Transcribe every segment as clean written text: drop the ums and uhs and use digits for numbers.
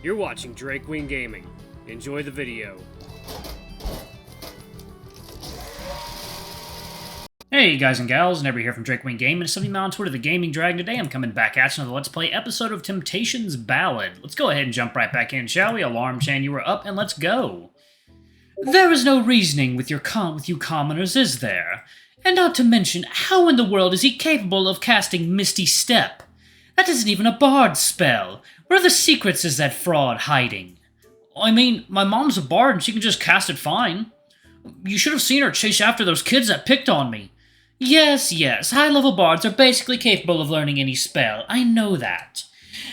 You're watching Drake Wing Gaming. Enjoy the video. Hey guys and gals, Never here from Drake Wing Gaming. It's something on Twitter, the Gaming Dragon. Today I'm coming back at you on the Let's Play episode of Temptation's Ballad. Let's go ahead and jump right back in, shall we? Alarm Chan, you were up, and let's go. There is no reasoning with you commoners, is there? And not to mention, how in the world is he capable of casting Misty Step? That isn't even a bard spell. Where are the secrets is that fraud hiding? I mean, my mom's a bard and she can just cast it fine. You should have seen her chase after those kids that picked on me. Yes, high-level bards are basically capable of learning any spell, I know that.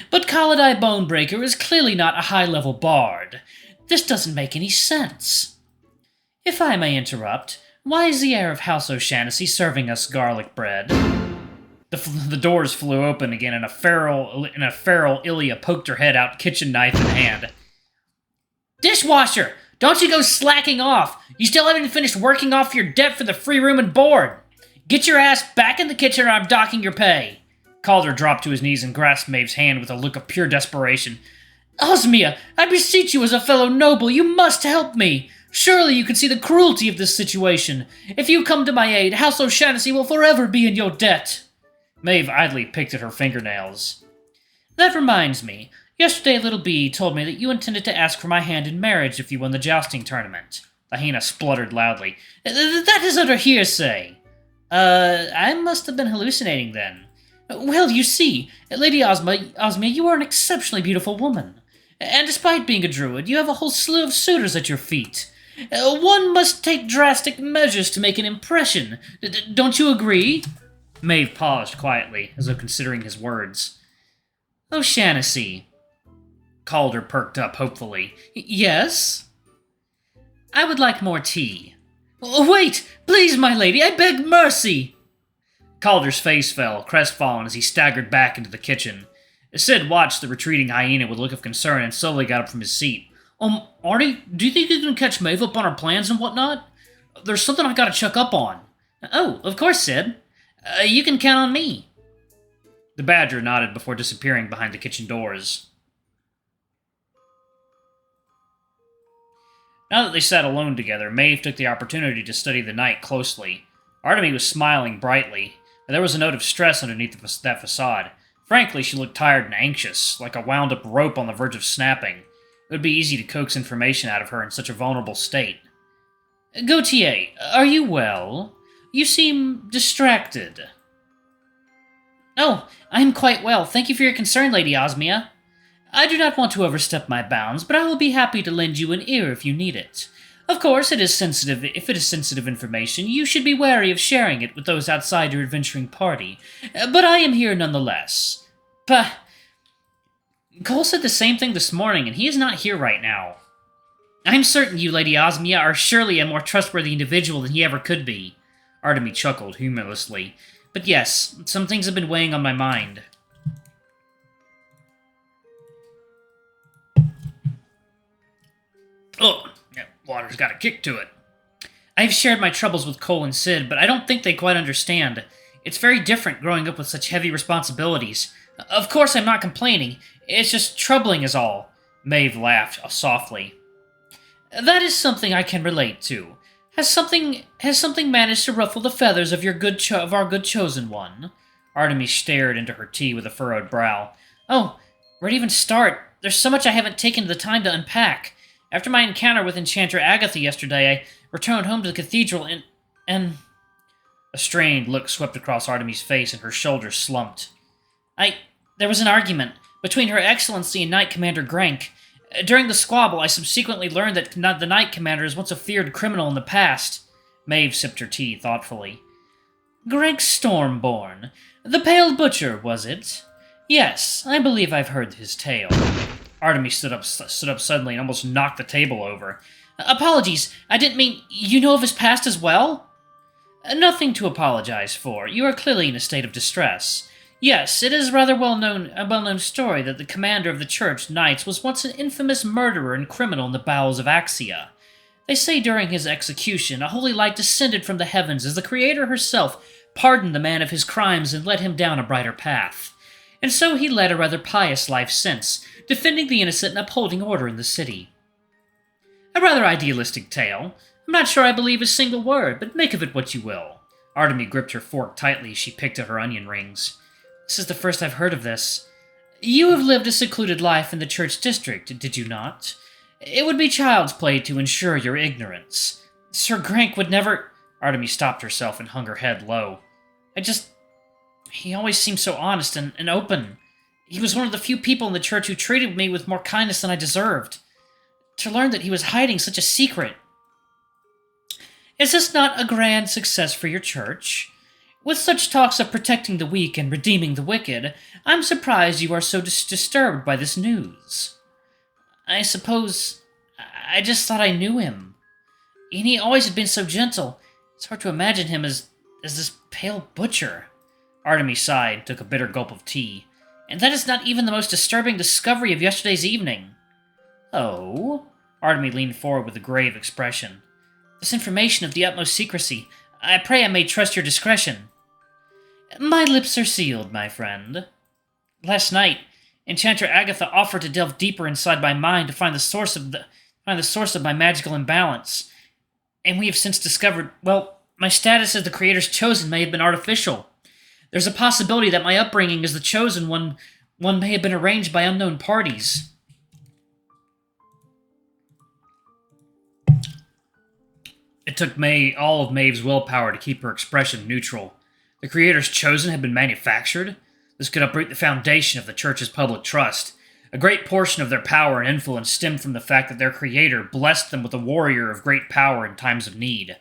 But Calder Bonebreaker is clearly not a high-level bard. This doesn't make any sense. If I may interrupt, why is the heir of House O'Shaughnessy serving us garlic bread? The doors flew open again, and a feral Ilya poked her head out, kitchen knife in hand. Dishwasher! Don't you go slacking off! You still haven't finished working off your debt for the free room and board! Get your ass back in the kitchen or I'm docking your pay! Calder dropped to his knees and grasped Maeve's hand with a look of pure desperation. Osmia, I beseech you as a fellow noble, you must help me! Surely you can see the cruelty of this situation. If you come to my aid, House O'Shaughnessy will forever be in your debt. Maeve idly picked at her fingernails. That reminds me. Yesterday Little Bee told me that you intended to ask for my hand in marriage if you won the jousting tournament. The hyena spluttered loudly. That is utter hearsay. I must have been hallucinating then. Well, you see, Lady Osmia, you are an exceptionally beautiful woman. And despite being a druid, you have a whole slew of suitors at your feet. One must take drastic measures to make an impression. Don't you agree? Maeve paused quietly, as though considering his words. O'Shaughnessy. Calder perked up hopefully. Yes? I would like more tea. Wait! Please, my lady, I beg mercy! Calder's face fell, crestfallen, as he staggered back into the kitchen. Sid watched the retreating hyena with a look of concern and slowly got up from his seat. Artie, do you think you can catch Maeve up on our plans and whatnot? There's something I gotta check up on. Oh, of course, Sid. You can count on me. The badger nodded before disappearing behind the kitchen doors. Now that they sat alone together, Maeve took the opportunity to study the night closely. Artemi was smiling brightly, but there was a note of stress underneath that facade. Frankly, she looked tired and anxious, like a wound-up rope on the verge of snapping. It would be easy to coax information out of her in such a vulnerable state. Gautier, are you well? You seem distracted. Oh, I am quite well. Thank you for your concern, Lady Osmia. I do not want to overstep my bounds, but I will be happy to lend you an ear if you need it. Of course, if it is sensitive information, you should be wary of sharing it with those outside your adventuring party. But I am here nonetheless. Cole said the same thing this morning, and he is not here right now. I'm certain you, Lady Osmia, are surely a more trustworthy individual than he ever could be. Artemi chuckled humorously. But yes, some things have been weighing on my mind. Oh, water's got a kick to it. I've shared my troubles with Cole and Sid, but I don't think they quite understand. It's very different growing up with such heavy responsibilities. Of course I'm not complaining. It's just troubling is all. Maeve laughed softly. That is something I can relate to. Has something managed to ruffle the feathers of our good chosen one? Artemi stared into her tea with a furrowed brow. Oh, where to even start? There's so much I haven't taken the time to unpack. After my encounter with Enchanter Agatha yesterday, I returned home to the cathedral and... A strained look swept across Artemi's face and her shoulders slumped. There was an argument between Her Excellency and Knight Commander Grank. During the squabble, I subsequently learned that the Knight Commander is once a feared criminal in the past. Maeve sipped her tea thoughtfully. Grank Stormborn. The Pale Butcher, was it? Yes, I believe I've heard his tale. Artemi stood up suddenly and almost knocked the table over. Apologies, I didn't mean... You know of his past as well? Nothing to apologize for. You are clearly in a state of distress. Yes, it is rather a well-known story that the commander of the church, Knights, was once an infamous murderer and criminal in the bowels of Axia. They say during his execution, a holy light descended from the heavens as the Creator herself pardoned the man of his crimes and led him down a brighter path. and so he led a rather pious life since, defending the innocent and upholding order in the city. A rather idealistic tale. I'm not sure I believe a single word, but make of it what you will. Artemi gripped her fork tightly as she picked at her onion rings. This is the first I've heard of this. You have lived a secluded life in the church district, did you not? It would be child's play to ensure your ignorance. Sir Grank would never... Artemi stopped herself and hung her head low. He always seemed so honest and open. He was one of the few people in the church who treated me with more kindness than I deserved. To learn that he was hiding such a secret... Is this not a grand success for your church? With such talks of protecting the weak and redeeming the wicked, I'm surprised you are so disturbed by this news. I suppose... I just thought I knew him. And he always had been so gentle. It's hard to imagine him as this pale butcher. Artemi sighed, took a bitter gulp of tea. And that is not even the most disturbing discovery of yesterday's evening. Oh? Artemi leaned forward with a grave expression. This information of the utmost secrecy. I pray I may trust your discretion. My lips are sealed, my friend. Last night, Enchanter Agatha offered to delve deeper inside my mind to find the source of my magical imbalance. And we have since discovered, well, my status as the Creator's Chosen may have been artificial. There's a possibility that my upbringing as the Chosen One may have been arranged by unknown parties. It took all of Maeve's willpower to keep her expression neutral. The Creator's Chosen had been manufactured? This could uproot the foundation of the Church's public trust. A great portion of their power and influence stemmed from the fact that their Creator blessed them with a warrior of great power in times of need.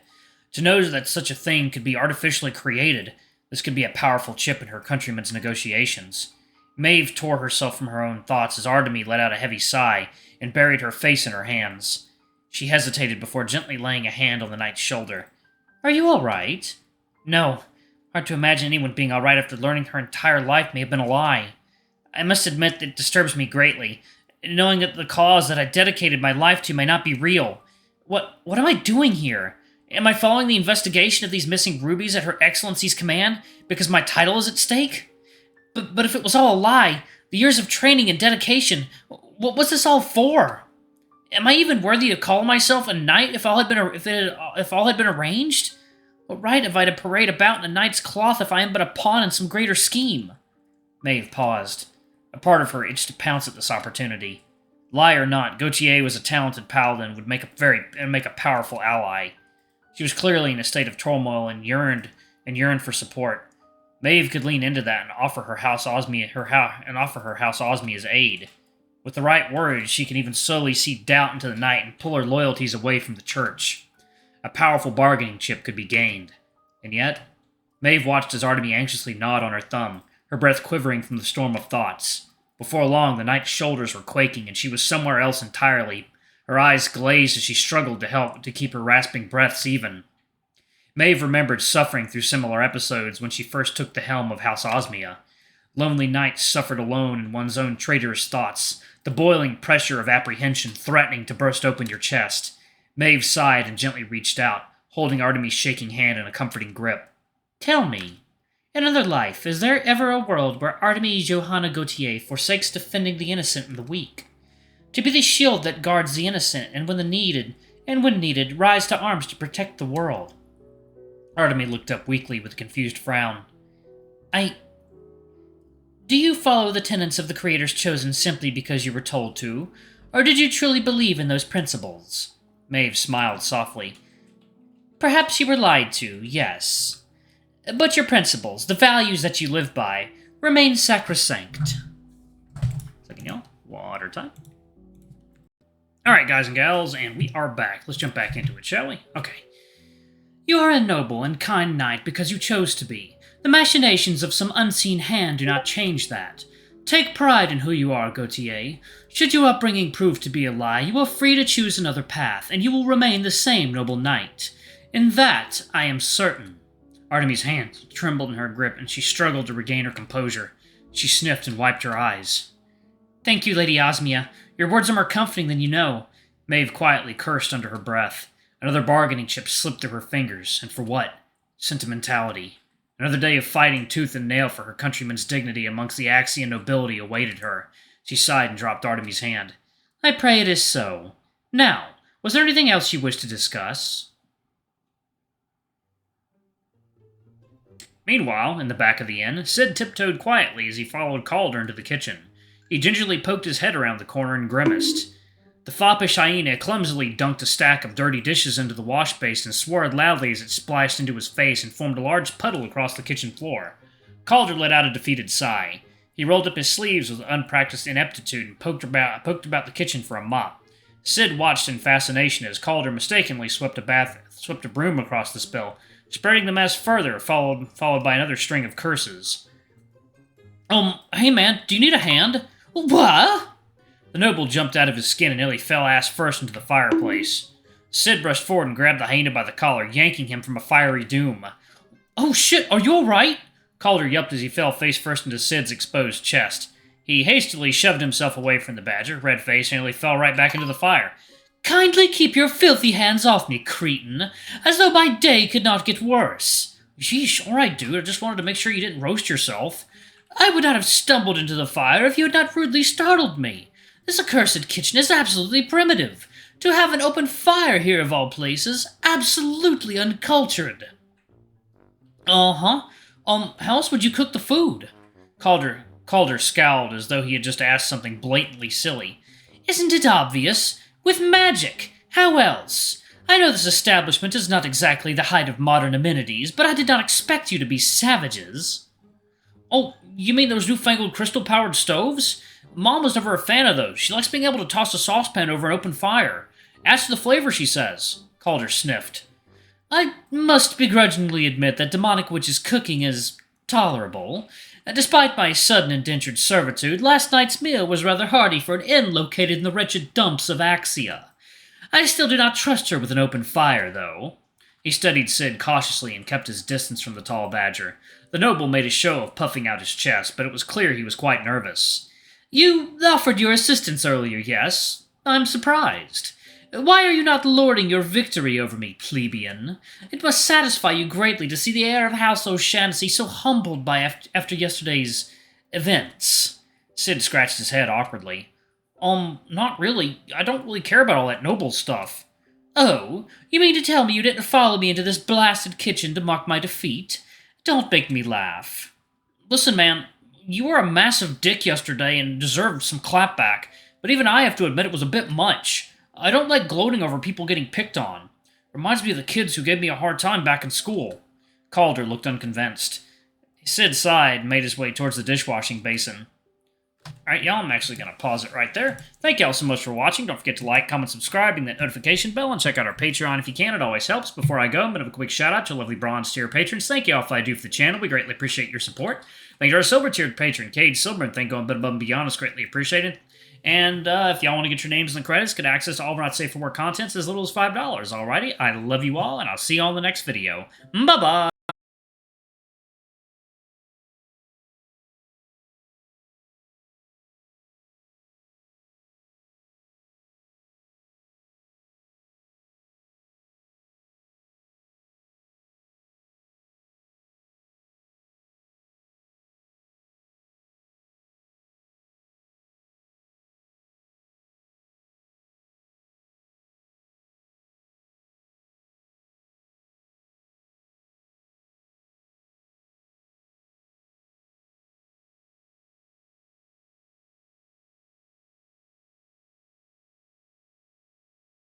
To know that such a thing could be artificially created, this could be a powerful chip in her countrymen's negotiations. Maeve tore herself from her own thoughts as Artemi let out a heavy sigh and buried her face in her hands. She hesitated before gently laying a hand on the knight's shoulder. Are you all right? No. Hard to imagine anyone being all right after learning her entire life may have been a lie. I must admit that it disturbs me greatly, knowing that the cause that I dedicated my life to may not be real. What am I doing here? Am I following the investigation of these missing rubies at Her Excellency's command because my title is at stake? But if it was all a lie, the years of training and dedication, what was this all for? Am I even worthy to call myself a knight if all had been arranged? What right have I to parade about in a knight's cloth if I am but a pawn in some greater scheme? Maeve paused. A part of her itched to pounce at this opportunity. Lie or not, Gautier was a talented paladin and would make a powerful ally. She was clearly in a state of turmoil and yearned for support. Maeve could lean into that and offer her House Osmia's aid. With the right words, she could even slowly seed doubt into the night and pull her loyalties away from the church. A powerful bargaining chip could be gained. And yet, Maeve watched as Artemi anxiously gnawed on her thumb, her breath quivering from the storm of thoughts. Before long, the knight's shoulders were quaking, and she was somewhere else entirely. Her eyes glazed as she struggled to keep her rasping breaths even. Maeve remembered suffering through similar episodes when she first took the helm of House Osmia. Lonely nights suffered alone in one's own traitorous thoughts, the boiling pressure of apprehension threatening to burst open your chest. Maeve sighed and gently reached out, holding Artemi's shaking hand in a comforting grip. Tell me, in another life, is there ever a world where Artemi Johanna Gautier forsakes defending the innocent and the weak? To be the shield that guards the innocent, and when needed, rise to arms to protect the world. Artemi looked up weakly with a confused frown. Do you follow the tenets of the Creator's Chosen simply because you were told to, or did you truly believe in those principles? Maeve smiled softly. Perhaps you were lied to, yes. But your principles, the values that you live by, remain sacrosanct. Second, y'all. Water time. Alright, guys and gals, and we are back. Let's jump back into it, shall we? Okay. You are a noble and kind knight because you chose to be. The machinations of some unseen hand do not change that. Take pride in who you are, Gautier. Should your upbringing prove to be a lie, you are free to choose another path, and you will remain the same noble knight. In that, I am certain. Artemi's hands trembled in her grip, and she struggled to regain her composure. She sniffed and wiped her eyes. Thank you, Lady Osmia. Your words are more comforting than you know. Maeve quietly cursed under her breath. Another bargaining chip slipped through her fingers, and for what? Sentimentality. Another day of fighting tooth and nail for her countrymen's dignity amongst the Axian nobility awaited her. She sighed and dropped Artemi's hand. I pray it is so. Now, was there anything else you wish to discuss? Meanwhile, in the back of the inn, Sid tiptoed quietly as he followed Calder into the kitchen. He gingerly poked his head around the corner and grimaced. The foppish hyena clumsily dunked a stack of dirty dishes into the wash basin and swore loudly as it splashed into his face and formed a large puddle across the kitchen floor. Calder let out a defeated sigh. He rolled up his sleeves with unpracticed ineptitude and poked about the kitchen for a mop. Sid watched in fascination as Calder mistakenly swept a broom across the spill, spreading the mess further, followed by another string of curses. Hey man, do you need a hand? What? The noble jumped out of his skin and nearly fell ass first into the fireplace. Sid brushed forward and grabbed the hyena by the collar, yanking him from a fiery doom. Oh shit, are you alright? Calder yelped as he fell face first into Sid's exposed chest. He hastily shoved himself away from the badger, red-faced, and nearly fell right back into the fire. Kindly keep your filthy hands off me, cretin, as though my day could not get worse. Sheesh, alright dude, I just wanted to make sure you didn't roast yourself. I would not have stumbled into the fire if you had not rudely startled me. This accursed kitchen is absolutely primitive. To have an open fire here of all places, absolutely uncultured. How else would you cook the food? Calder scowled as though he had just asked something blatantly silly. Isn't it obvious? With magic. How else? I know this establishment is not exactly the height of modern amenities, but I did not expect you to be savages. Oh, you mean those newfangled crystal-powered stoves? Mom was never a fan of those. She likes being able to toss a saucepan over an open fire. As to the flavor, she says. Calder sniffed. I must begrudgingly admit that demonic witch's cooking is tolerable. Despite my sudden indentured servitude, last night's meal was rather hearty for an inn located in the wretched dumps of Axia. I still do not trust her with an open fire, though. He studied Sid cautiously and kept his distance from the tall badger. The noble made a show of puffing out his chest, but it was clear he was quite nervous. You offered your assistance earlier, yes? I'm surprised. Why are you not lording your victory over me, plebeian? It must satisfy you greatly to see the heir of House O'Shaughnessy so humbled after yesterday's events. Sid scratched his head awkwardly. Not really. I don't really care about all that noble stuff. Oh, you mean to tell me you didn't follow me into this blasted kitchen to mock my defeat? Don't make me laugh. Listen, man, you were a massive dick yesterday and deserved some clapback, but even I have to admit it was a bit much. I don't like gloating over people getting picked on. Reminds me of the kids who gave me a hard time back in school. Calder looked unconvinced. Sid sighed and made his way towards the dishwashing basin. Alright, y'all, I'm actually going to pause it right there. Thank y'all so much for watching. Don't forget to like, comment, subscribe, ding that notification bell, and check out our Patreon if you can. It always helps. Before I go, I'm going to have a quick shout out to lovely bronze tier patrons. Thank y'all for all I do for the channel. We greatly appreciate your support. Thank you to our silver tiered patron, Cade Silver, thank you going a bit above and beyond. It's greatly appreciated. And if y'all want to get your names in the credits, get access to all of our Not Safe for Work contents as little as $5. Alrighty, I love you all, and I'll see y'all in the next video. Bye-bye!